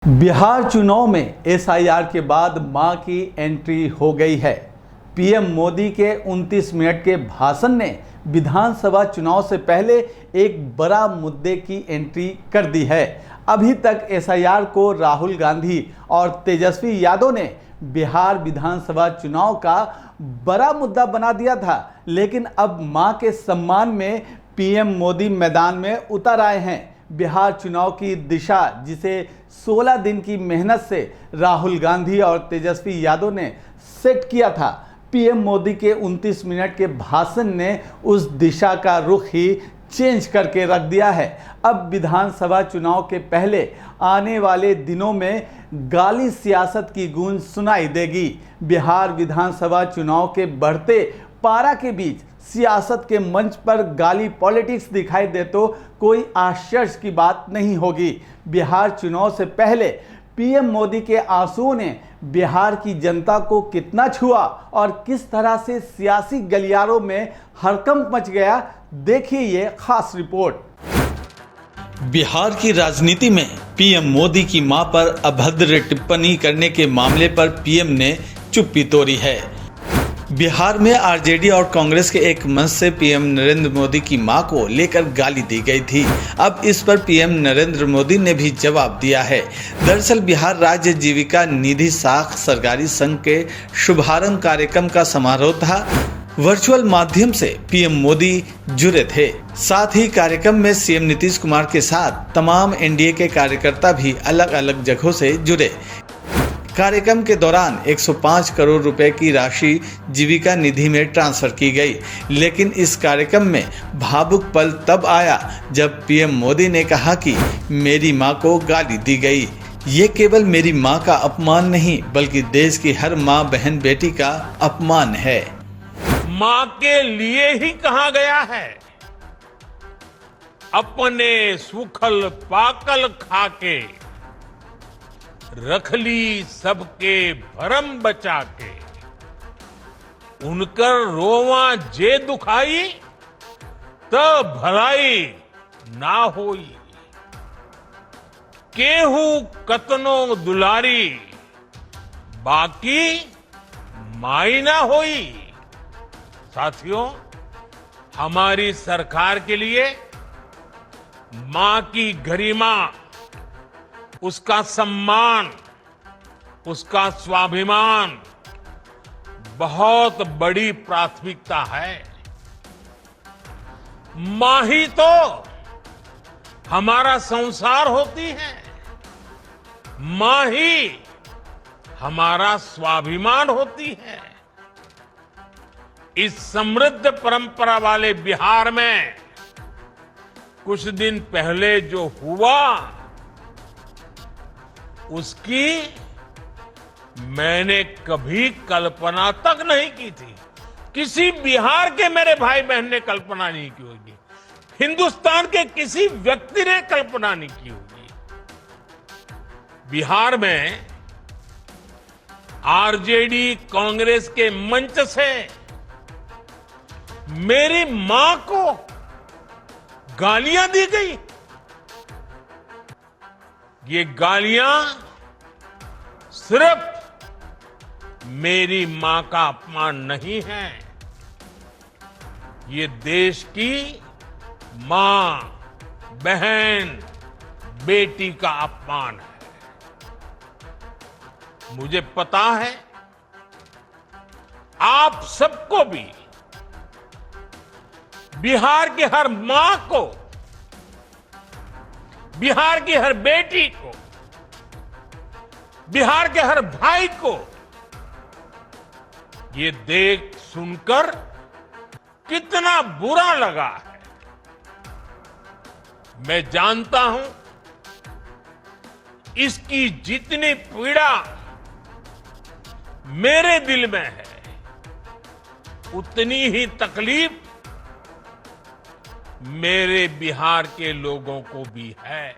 बिहार चुनाव में एसआईआर के बाद मां की एंट्री हो गई है। पीएम मोदी के 29 मिनट के भाषण ने विधानसभा चुनाव से पहले एक बड़ा मुद्दे की एंट्री कर दी है। अभी तक एसआईआर को राहुल गांधी और तेजस्वी यादव ने बिहार विधानसभा चुनाव का बड़ा मुद्दा बना दिया था, लेकिन अब मां के सम्मान में पीएम मोदी मैदान में उतर आए हैं। बिहार चुनाव की दिशा, जिसे 16 दिन की मेहनत से राहुल गांधी और तेजस्वी यादव ने सेट किया था, पीएम मोदी के 29 मिनट के भाषण ने उस दिशा का रुख ही चेंज करके रख दिया है। अब विधानसभा चुनाव के पहले आने वाले दिनों में गाली सियासत की गूंज सुनाई देगी। बिहार विधानसभा चुनाव के बढ़ते पारा के बीच सियासत के मंच पर गाली पॉलिटिक्स दिखाई दे तो कोई आश्चर्य की बात नहीं होगी। बिहार चुनाव से पहले पीएम मोदी के आंसुओं ने बिहार की जनता को कितना छुआ और किस तरह से सियासी गलियारों में हड़कंप मच गया, देखिए ये खास रिपोर्ट। बिहार की राजनीति में पीएम मोदी की मां पर अभद्र टिप्पणी करने के मामले पर पीएम ने चुप्पी तोड़ी है। बिहार में आरजेडी और कांग्रेस के एक मंच से पीएम नरेंद्र मोदी की मां को लेकर गाली दी गई थी। अब इस पर पीएम नरेंद्र मोदी ने भी जवाब दिया है। दरअसल बिहार राज्य जीविका निधि साख सरकारी संघ के शुभारंभ कार्यक्रम का समारोह था। वर्चुअल माध्यम से पीएम मोदी जुड़े थे। साथ ही कार्यक्रम में सीएम नीतीश कुमार के साथ तमाम एनडीए के कार्यकर्ता भी अलग अलग जगहों से जुड़े। कार्यक्रम के दौरान 105 करोड़ रुपए की राशि जीविका निधि में ट्रांसफर की गई, लेकिन इस कार्यक्रम में भावुक पल तब आया जब पीएम मोदी ने कहा कि मेरी मां को गाली दी गई। ये केवल मेरी मां का अपमान नहीं, बल्कि देश की हर मां बहन बेटी का अपमान है। मां के लिए ही कहा गया है, अपने सुखल पाकल खाके रख ली सबके भरम बचा के, उनकर रोवा जे दुखाई तो भलाई ना होई। केहू कतनो दुलारी बाकी माई ना होई। साथियों, हमारी सरकार के लिए मां की गरिमा, उसका सम्मान, उसका स्वाभिमान बहुत बड़ी प्राथमिकता है। मां ही तो हमारा संसार होती है, मां ही हमारा स्वाभिमान होती है। इस समृद्ध परंपरा वाले बिहार में कुछ दिन पहले जो हुआ, उसकी मैंने कभी कल्पना तक नहीं की थी। किसी बिहार के मेरे भाई बहन ने कल्पना नहीं की होगी, हिंदुस्तान के किसी व्यक्ति ने कल्पना नहीं की होगी। बिहार में आरजेडी कांग्रेस के मंच से मेरी मां को गालियां दी गई। ये गालियां सिर्फ मेरी मां का अपमान नहीं है, ये देश की मां, बहन, बेटी का अपमान है। मुझे पता है आप सबको भी बिहार की हर मां को, बिहार की हर बेटी को, बिहार के हर भाई को ये देख सुनकर कितना बुरा लगा है। मैं जानता हूं इसकी जितनी पीड़ा मेरे दिल में है, उतनी ही तकलीफ मेरे बिहार के लोगों को भी है।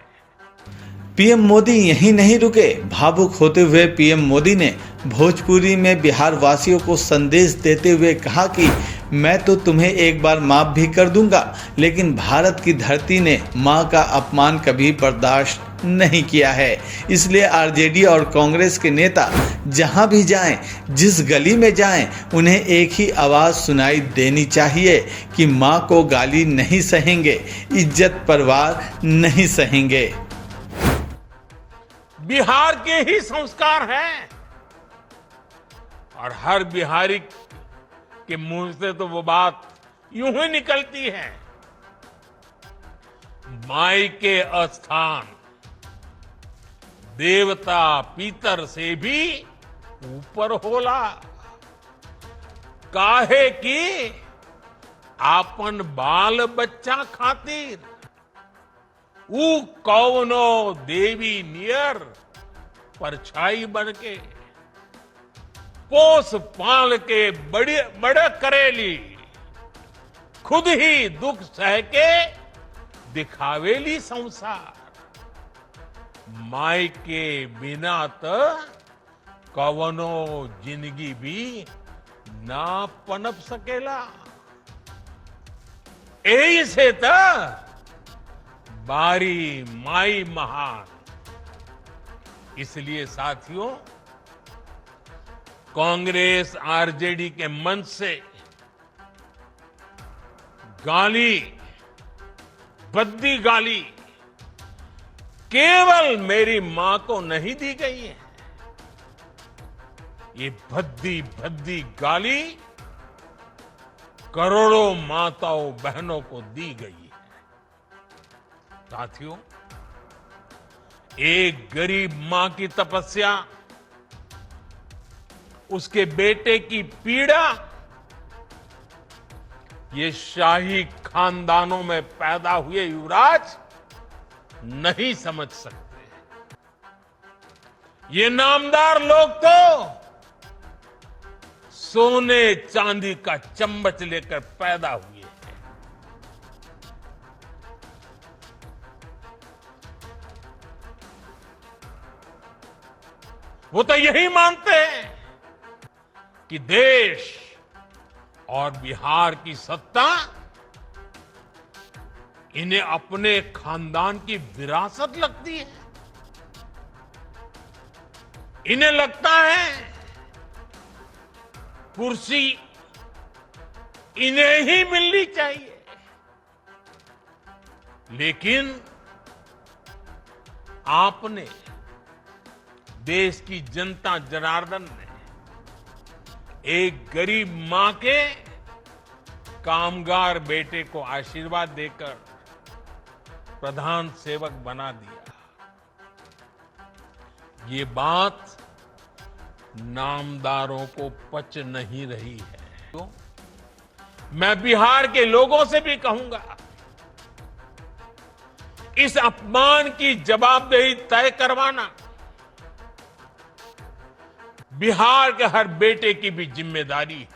पीएम मोदी यहीं नहीं रुके। भावुक होते हुए पीएम मोदी ने भोजपुरी में बिहार वासियों को संदेश देते हुए कहा कि मैं तो तुम्हें एक बार माफ भी कर दूंगा, लेकिन भारत की धरती ने मां का अपमान कभी बर्दाश्त नहीं किया है। इसलिए आरजेडी और कांग्रेस के नेता जहां भी जाएं, जिस गली में जाएं, उन्हें एक ही आवाज सुनाई देनी चाहिए कि मां को गाली नहीं सहेंगे, इज्जत परवार नहीं सहेंगे। बिहार के ही संस्कार हैं और हर बिहारी के मुंह से तो वो बात यूं ही निकलती है, माई के स्थान देवता पितर से भी ऊपर होला, काहे की आपन बाल बच्चा खातिर ऊ कौनो देवी नियर परछाई बनके पोस पाल के बड़े करेली, खुद ही दुख सह के दिखावेली संसार। माई के बिना तो कवनो जिंदगी भी ना पनप सकेला। यही से तो बारी माई महान। इसलिए साथियों, कांग्रेस आरजेडी के मंच से गाली, भद्दी गाली केवल मेरी मां को नहीं दी गई है, ये भद्दी भद्दी गाली करोड़ों माताओं बहनों को दी गई है। साथियों, एक गरीब मां की तपस्या, उसके बेटे की पीड़ा, ये शाही खानदानों में पैदा हुए युवराज नहीं समझ सकते। ये नामदार लोग तो सोने चांदी का चम्मच लेकर पैदा हुए हैं। वो तो यही मानते हैं कि देश और बिहार की सत्ता इन्हें अपने खानदान की विरासत लगती है। इन्हें लगता है कुर्सी इन्हें ही मिलनी चाहिए। लेकिन आपने, देश की जनता जनार्दन ने एक गरीब मां के कामगार बेटे को आशीर्वाद देकर प्रधान सेवक बना दिया। ये बात नामदारों को पच नहीं रही है। तो मैं बिहार के लोगों से भी कहूंगा, इस अपमान की जवाबदेही तय करवाना बिहार के हर बेटे की भी जिम्मेदारी है।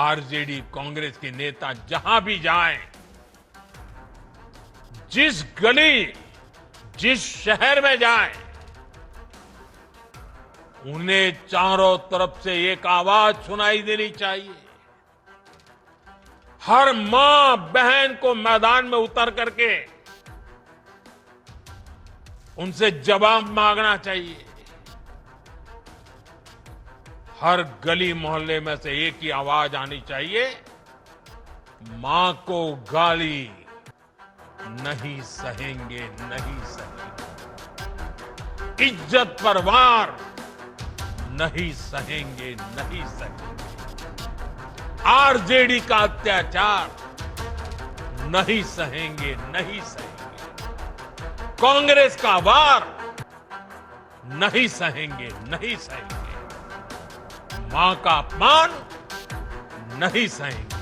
आरजेडी कांग्रेस के नेता जहां भी जाएं, जिस गली, जिस शहर में जाएं, उन्हें चारों तरफ से एक आवाज सुनाई देनी चाहिए। हर मां बहन को मैदान में उतर करके उनसे जवाब मांगना चाहिए। हर गली मोहल्ले में से एक ही आवाज आनी चाहिए, मां को गाली नहीं सहेंगे, नहीं सहेंगे। इज्जत पर वार नहीं सहेंगे, नहीं सहेंगे। आरजेडी का अत्याचार नहीं सहेंगे, नहीं सहेंगे। कांग्रेस का वार नहीं सहेंगे, नहीं सहेंगे। मां का अपमान नहीं सहेंगे,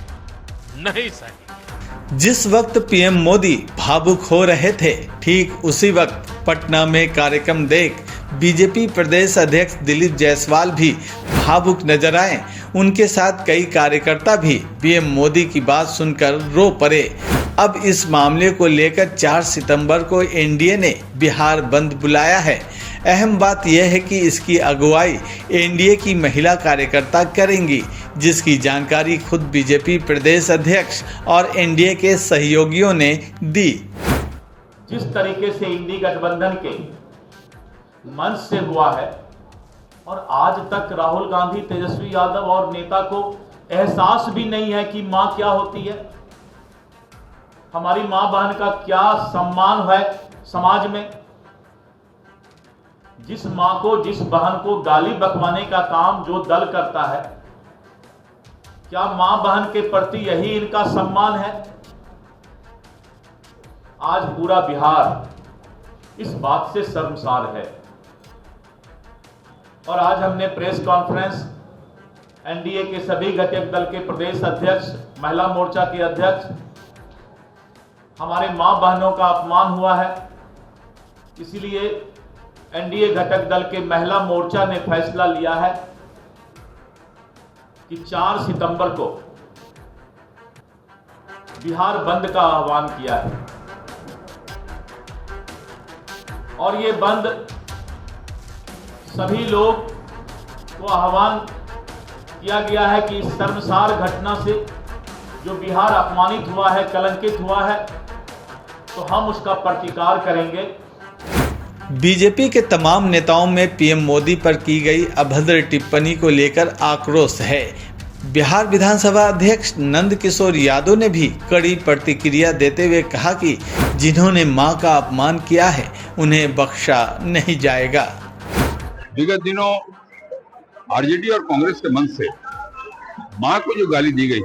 नहीं सहेंगे। जिस वक्त पीएम मोदी भावुक हो रहे थे, ठीक उसी वक्त पटना में कार्यक्रम देख बीजेपी प्रदेश अध्यक्ष दिलीप जायसवाल भी भावुक नजर आए। उनके साथ कई कार्यकर्ता भी पीएम मोदी की बात सुनकर रो पड़े। अब इस मामले को लेकर 4 सितंबर को एनडीए ने बिहार बंद बुलाया है। अहम बात यह है कि इसकी अगुवाई एनडीए की महिला कार्यकर्ता करेंगी, जिसकी जानकारी खुद बीजेपी प्रदेश अध्यक्ष और एनडीए के सहयोगियों ने दी। जिस तरीके से इंडी गठबंधन के मंच से हुआ है और आज तक राहुल गांधी, तेजस्वी यादव और नेता को एहसास भी नहीं है कि मां क्या होती है, हमारी मां बहन का क्या सम्मान है समाज में। जिस मां को, जिस बहन को गाली बकवाने का काम जो दल करता है, क्या मां बहन के प्रति यही इनका सम्मान है? आज पूरा बिहार इस बात से शर्मसार है और आज हमने प्रेस कॉन्फ्रेंस एनडीए के सभी घटक दल के प्रदेश अध्यक्ष, महिला मोर्चा के अध्यक्ष, हमारे मां बहनों का अपमान हुआ है, इसीलिए एनडीए घटक दल के महिला मोर्चा ने फैसला लिया है कि 4 सितंबर को बिहार बंद का आह्वान किया है और ये बंद सभी लोग को आह्वान किया गया है कि इस शर्मसार घटना से जो बिहार अपमानित हुआ है, कलंकित हुआ है, तो हम उसका प्रतिकार करेंगे। बीजेपी के तमाम नेताओं में पीएम मोदी पर की गई अभद्र टिप्पणी को लेकर आक्रोश है। बिहार विधानसभा अध्यक्ष नंद किशोर यादव ने भी कड़ी प्रतिक्रिया देते हुए कहा कि जिन्होंने मां का अपमान किया है उन्हें बख्शा नहीं जाएगा। विगत दिनों आरजेडी और कांग्रेस के मन से मां को जो गाली दी गई,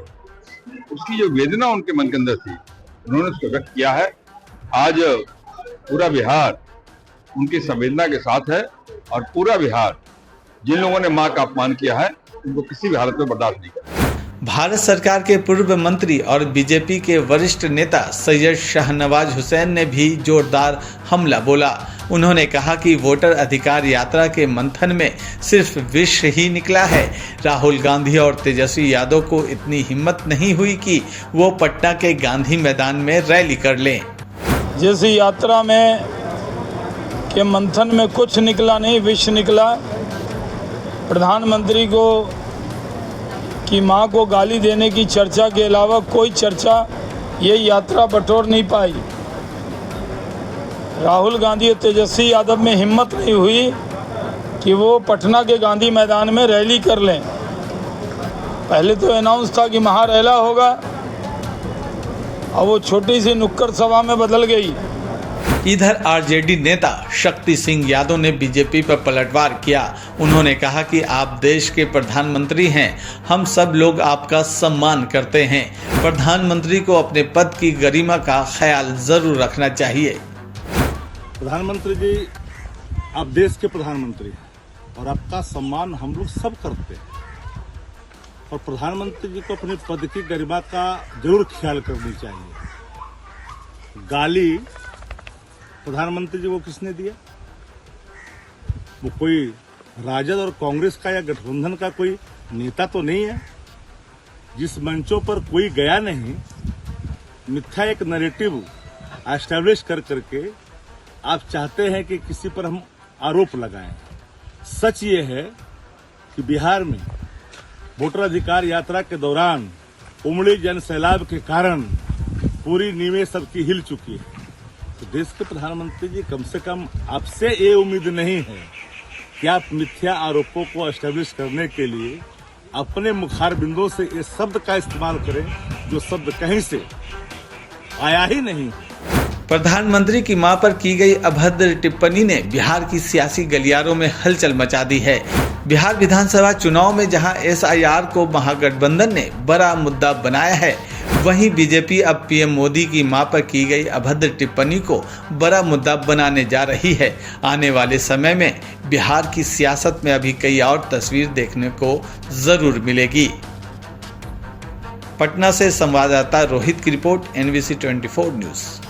उसकी जो वेदना उनके मन के अंदर थी, उन्होंने उसको व्यक्त किया है। आज पूरा बिहार उनकी संवेदना के साथ है और पूरा बिहार जिन लोगों ने मां का अपमान किया है उनको किसी भी हालत में बर्दाश्त नहीं करेगा। भारत सरकार के पूर्व मंत्री और बीजेपी के वरिष्ठ नेता सैयद शाहनवाज हुसैन ने भी जोरदार हमला बोला। उन्होंने कहा कि वोटर अधिकार यात्रा के मंथन में सिर्फ विष ही निकला है। राहुल गांधी और तेजस्वी यादव को इतनी हिम्मत नहीं हुई कि वो पटना के गांधी मैदान में रैली कर लें। जिस यात्रा में के मंथन में कुछ निकला नहीं, विष निकला। प्रधानमंत्री को की मां को गाली देने की चर्चा के अलावा कोई चर्चा ये यात्रा बटोर नहीं पाई। राहुल गांधी और तेजस्वी यादव में हिम्मत नहीं हुई कि वो पटना के गांधी मैदान में रैली कर लें। पहले तो अनाउंस था कि महारैला होगा और वो छोटी सी नुक्कड़ सभा में बदल गई। इधर आरजेडी नेता शक्ति सिंह यादव ने बीजेपी पर पलटवार किया। उन्होंने कहा कि आप देश के प्रधानमंत्री हैं, हम सब लोग आपका सम्मान करते हैं। प्रधानमंत्री को अपने पद की गरिमा का ख्याल जरूर रखना चाहिए। प्रधानमंत्री जी, आप देश के प्रधानमंत्री हैं और आपका सम्मान हम लोग सब करते हैं और प्रधानमंत्री जी को अपने पद की गरिमा का जरूर ख्याल करनी चाहिए। गाली प्रधानमंत्री जी को किसने दिया? वो कोई राजद और कांग्रेस का या गठबंधन का कोई नेता तो नहीं है। जिस मंचों पर कोई गया नहीं, मिथ्या एक नैरेटिव एस्टैब्लिश कर करके आप चाहते हैं कि किसी पर हम आरोप लगाएं। सच ये है कि बिहार में वोटर अधिकार यात्रा के दौरान उमड़ी जन सैलाब के कारण पूरी नींवें सबकी हिल चुकी है। तो देश के प्रधानमंत्री जी, कम से कम आपसे ये उम्मीद नहीं है कि आप मिथ्या आरोपों को एस्टैब्लिश करने के लिए अपने मुखार बिंदुओं से ये शब्द का इस्तेमाल करें जो शब्द कहीं से आया ही नहीं। प्रधानमंत्री की मां पर की गई अभद्र टिप्पणी ने बिहार की सियासी गलियारों में हलचल मचा दी है। बिहार विधानसभा चुनाव में जहां एसआईआर को महागठबंधन ने बड़ा मुद्दा बनाया है, वहीं बीजेपी अब पीएम मोदी की मां पर की गई अभद्र टिप्पणी को बड़ा मुद्दा बनाने जा रही है। आने वाले समय में बिहार की सियासत में अभी कई और तस्वीर देखने को जरूर मिलेगी। पटना से संवाददाता रोहित की रिपोर्ट, NBC 24 न्यूज़।